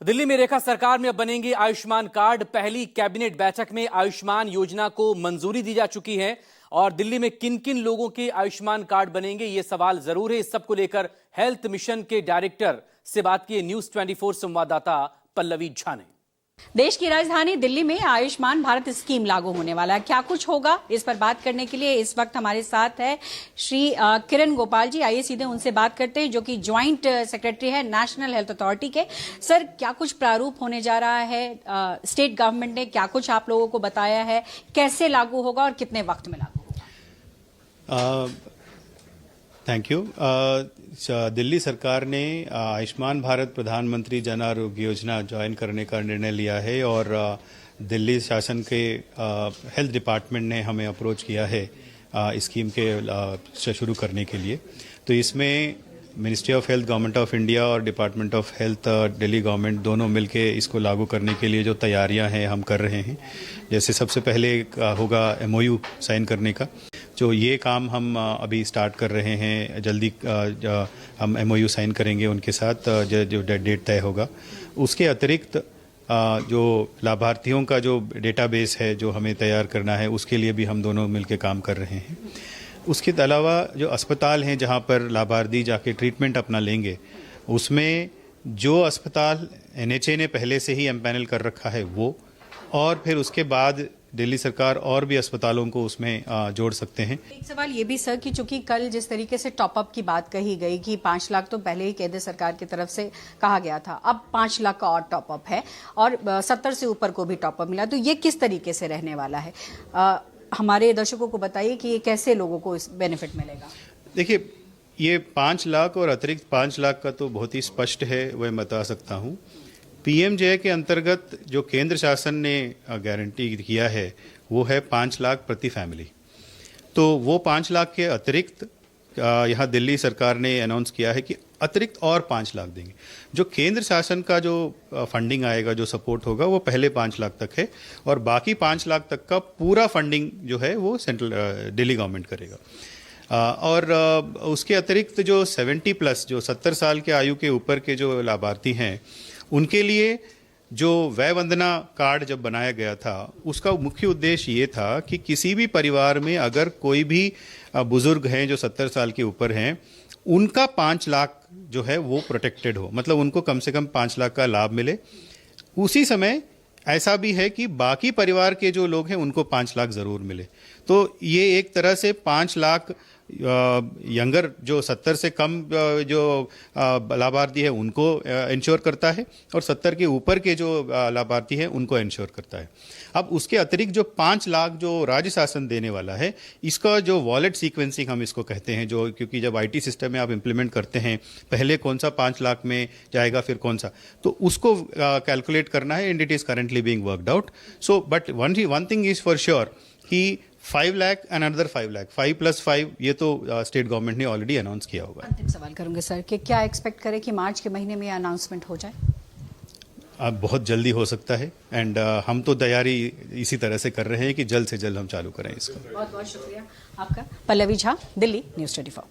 दिल्ली में रेखा सरकार में अब बनेंगे आयुष्मान कार्ड। पहली कैबिनेट बैठक में आयुष्मान योजना को मंजूरी दी जा चुकी है और दिल्ली में किन किन लोगों के आयुष्मान कार्ड बनेंगे ये सवाल जरूर है। इस सब को लेकर हेल्थ मिशन के डायरेक्टर से बात की न्यूज 24 संवाददाता पल्लवी झा ने। देश की राजधानी दिल्ली में आयुष्मान भारत स्कीम लागू होने वाला है। क्या कुछ होगा, इस पर बात करने के लिए इस वक्त हमारे साथ है श्री किरण गोपाल जी। आइए सीधे उनसे बात करते हैं, जो कि ज्वाइंट सेक्रेटरी है नेशनल हेल्थ अथॉरिटी के। सर, क्या कुछ प्रारूप होने जा रहा है? स्टेट गवर्नमेंट ने क्या कुछ आप लोगों को बताया है? कैसे लागू होगा और कितने वक्त में लागू होगा? Thank you. दिल्ली सरकार ने आयुष्मान भारत प्रधानमंत्री जन आरोग्य योजना ज्वाइन करने का निर्णय लिया है और दिल्ली शासन के हेल्थ डिपार्टमेंट ने हमें अप्रोच किया है स्कीम के शुरू करने के लिए। तो इसमें ministry of health, government of India और department of health Delhi government दोनों मिलके इसको लागू करने के लिए जो तैयारियां हैं हम कर रहे हैं। जैसे सबसे पहले होगा MOU साइन करने का, जो ये काम हम अभी स्टार्ट कर रहे हैं। जल्दी हम MOU साइन करेंगे उनके साथ, जो डेट तय होगा। उसके अतिरिक्त जो लाभार्थियों का जो डेटाबेस है जो हमें तैयार करना है, उसके लिए भी हम दोनों मिलकर काम कर रहे हैं। उसके अलावा जो अस्पताल हैं जहाँ पर लाभार्थी जाके ट्रीटमेंट अपना लेंगे, उसमें जो अस्पताल NHA ने पहले से ही एम्पैनल कर रखा है वो, और फिर उसके बाद दिल्ली सरकार और भी अस्पतालों को उसमें जोड़ सकते हैं। एक सवाल ये भी सर कि चूंकि कल जिस तरीके से टॉपअप की बात कही गई कि 5 लाख तो पहले ही केंद्र सरकार की तरफ से कहा गया था, अब 5 लाख का और टॉपअप है और 70 से ऊपर को भी टॉपअप मिला, तो ये किस तरीके से रहने वाला है? हमारे दर्शकों को बताइए कि ये कैसे लोगों को इस बेनिफिट मिलेगा। देखिए, ये 5 लाख और अतिरिक्त 5 लाख का तो बहुत ही स्पष्ट है, वह बता सकता हूँ। PMJ के अंतर्गत जो केंद्र शासन ने गारंटी किया है वो है 5 लाख प्रति फैमिली। तो वो 5 लाख के अतिरिक्त यहाँ दिल्ली सरकार ने अनाउंस किया है कि अतिरिक्त और 5 लाख देंगे। जो केंद्र शासन का जो फंडिंग आएगा, जो सपोर्ट होगा, वो पहले 5 लाख तक है और बाकी 5 लाख तक का पूरा फंडिंग जो है वो सेंट्रल दिल्ली गवर्नमेंट करेगा। और उसके अतिरिक्त जो 70+ जो 70 साल के आयु के ऊपर के जो लाभार्थी हैं, उनके लिए जो वय वंदना कार्ड जब बनाया गया था, उसका मुख्य उद्देश्य ये था कि किसी भी परिवार में अगर कोई भी बुजुर्ग हैं जो 70 साल के ऊपर हैं, उनका 5 लाख जो है वो प्रोटेक्टेड हो, मतलब उनको कम से कम 5 लाख का लाभ मिले। उसी समय ऐसा भी है कि बाकी परिवार के जो लोग हैं उनको 5 लाख ज़रूर मिले। तो ये एक तरह से 5 लाख यंगर जो 70 से कम जो लाभार्थी है उनको इंश्योर करता है और 70 के ऊपर के जो लाभार्थी हैं उनको इंश्योर करता है। अब उसके अतिरिक्त जो 5 लाख जो राज्य शासन देने वाला है, इसका जो वॉलेट सीक्वेंसिंग हम इसको कहते हैं, जो क्योंकि जब IT सिस्टम में आप इम्प्लीमेंट करते हैं, पहले कौन सा 5 लाख में जाएगा फिर कौन सा, तो उसको कैलकुलेट करना है and it is currently being worked out. So but one thing is for sure कि 5 लाख एंड अनदर 5 लाख, 5 + 5, ये तो स्टेट गवर्नमेंट ने ऑलरेडी अनाउंस किया होगा। अंतिम सवाल करूंगे सर कि क्या एक्सपेक्ट करें कि मार्च के महीने में अनाउंसमेंट हो जाए? अब बहुत जल्दी हो सकता है एंड हम तो तैयारी इसी तरह से कर रहे हैं कि जल्द से जल्द हम चालू करें इसको। बहुत बहुत शुक्रिया आपका। पल्लवी झा, दिल्ली न्यूज़ 24।